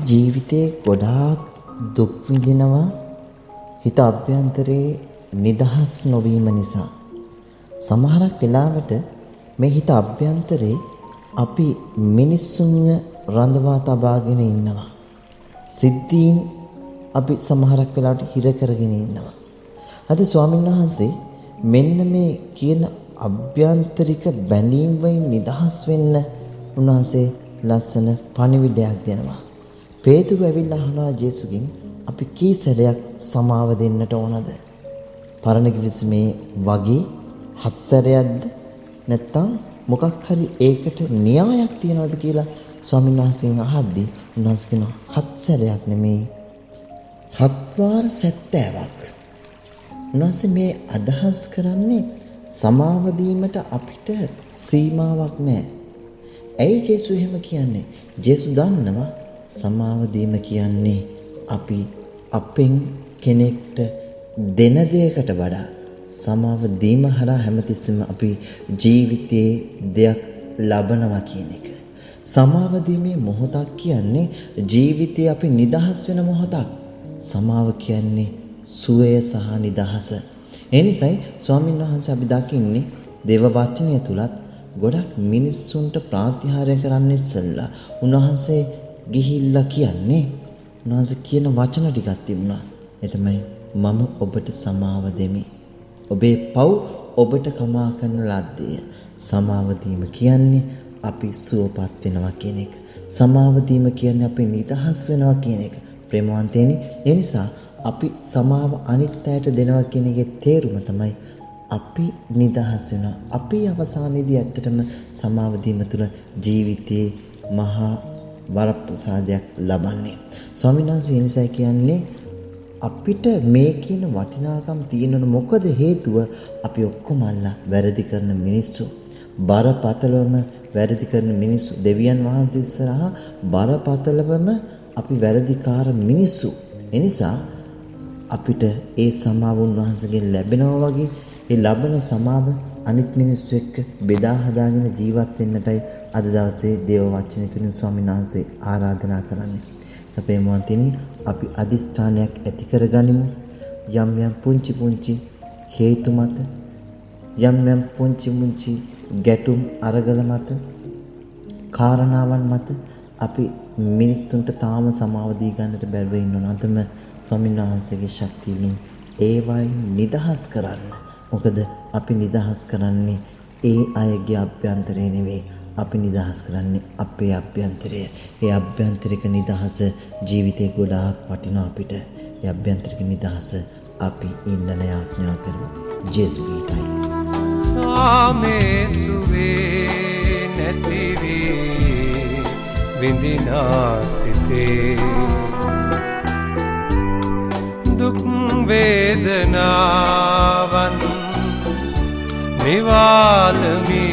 ජීවිතේ ගොඩාක් දුක් විඳිනවා හිත අභ්‍යන්තරේ නිදහස් නොවීම නිසා. සමහරක් වෙලාවට මේ හිත අභ්‍යන්තරේ අපි මිනිස්සුන්ව රඳවා තබාගෙන ඉන්නවා. සිද්ධීන් අපි සමහරක් වෙලාවට හිර කරගෙන ඉන්නවා. අද ස්වාමීන් වහන්සේ මෙන්න මේ කියන අභ්‍යන්තරික බැඳීම් වලින් නිදහස් වෙන්න උන්වහන්සේ ලස්සන පණිවිඩයක් දෙනවා. පේතුරු ඇවිල්ලා අහනවා ජේසුගෙන් අපි කී සැරයක් සමාව දෙන්නට ඕනද? පරණ කිවිසුමේ වගේ 7 සැරයක්ද නැත්නම් මොකක් හරි ඒකට න්‍යායක් තියනවද කියලා ස්වාමීන් වහන්සේගෙන් අහද්දී උන්වහන්සේ කියනවා 7 සැරයක් නෙමෙයි 7 වාර 70ක්. උන්වහන්සේ මේ අදහස් කරන්නේ සමාව දීමට අපිට සීමාවක් නැහැ. ඇයි ජේසු එහෙම කියන්නේ? ජේසු දන්නවා සමාව දීම කියන්නේ අපි අපෙන් කෙනෙක්ට දෙන දෙයකට වඩා සමාව දීම හරහා හැමතිස්සෙම අපි ජීවිතයේ දෙයක් ලබනවා කියන එක. සමාව දීමේ මොහොතක් කියන්නේ ජීවිතේ අපි නිදහස් වෙන මොහොතක්. සමාව කියන්නේ සුවය සහ නිදහස. ඒ නිසායි ස්වාමීන් වහන්සේ අපි දකින්නේ දේව වචනය තුලත් ගොඩක් මිනිස්සුන්ට ප්‍රාතිහාර්ය කරන්න ඉස්සෙල්ලා උන්වහන්සේ ගිහිල්ලා කියන්නේ උන්වහන්සේ කියන වචන ටිකක් තිබුණා. ඒ තමයි මම ඔබට සමාව දෙමි. ඔබේ පව් ඔබට කමා කරන ලද්දේ. සමාව දීම කියන්නේ අපි සුවපත් වෙනවා කියන එක. සමාව දීම කියන්නේ අපි නිදහස් වෙනවා කියන එක. ප්‍රේමවන්තයනි, ඒ නිසා අපි සමාව අනිත් අයට දෙනවා කියන එකේ තේරුම තමයි අපි නිදහස් වෙනවා. අපි අවසානයේදී ඇත්තටම සමාව දීම තුළ ජීවිතේ මහා වරප්‍රසාදයක් ලබන්නේ. ස්වාමීන් වහන්සේ ඒ නිසා කියන්නේ අපිට මේ කියන වටිනාකම් තියෙනවනේ. මොකද හේතුව අපි ඔක්කොම අල්ලා වැරදි කරන මිනිස්සු. බරපතලවම වැරදි කරන මිනිස්සු. දෙවියන් වහන්සේ ඉස්සරහා බරපතලවම අපි වැරදිකාර මිනිස්සු. ඒ නිසා අපිට ඒ සමාව උන්වහන්සේගෙන් ලැබෙනවා වගේ ඒ ලබන සමාව අනිත් මිනිස්සු එක්ක බෙදා හදාගෙන ජීවත් වෙන්නටයි අද දවසේ දේව වචනේ තුලින් ස්වාමීන් වහන්සේ ආරාධනා කරන්නේ. සපේ මොන්තිනි අපි අදිස්ථානයක් ඇති කරගනිමු. යම් යම් පුංචි හේතු මත යම් යම් පුංචි ගැටුම් අරගල මත කාරණාවන් මත අපි මිනිස්සුන්ට තාම සමාව දී ගන්නට බැරුව ඉන්නවා. අදම ස්වාමීන් වහන්සේගේ ශක්තියෙන් ඒවයින් නිදහස් කරන්න. මොකද අපි නිදහස් කරන්නේ ඒ අයගේ අභ්‍යන්තරේ නෙවෙයි. අපි නිදහස් කරන්නේ අපේ අභ්‍යන්තරය. ඒ අභ්‍යන්තරික නිදහස ජීවිතේ ගොඩාක් වටිනවා අපිට. ඒ අභ්‍යන්තරික නිදහස අපි ඉන්නන යාඥා කරමු. ජේසුවිටයි. සාමේ සුවේ නැති වී විඳිනා සිතේ දුක් වේදනාවන් නිවාලමි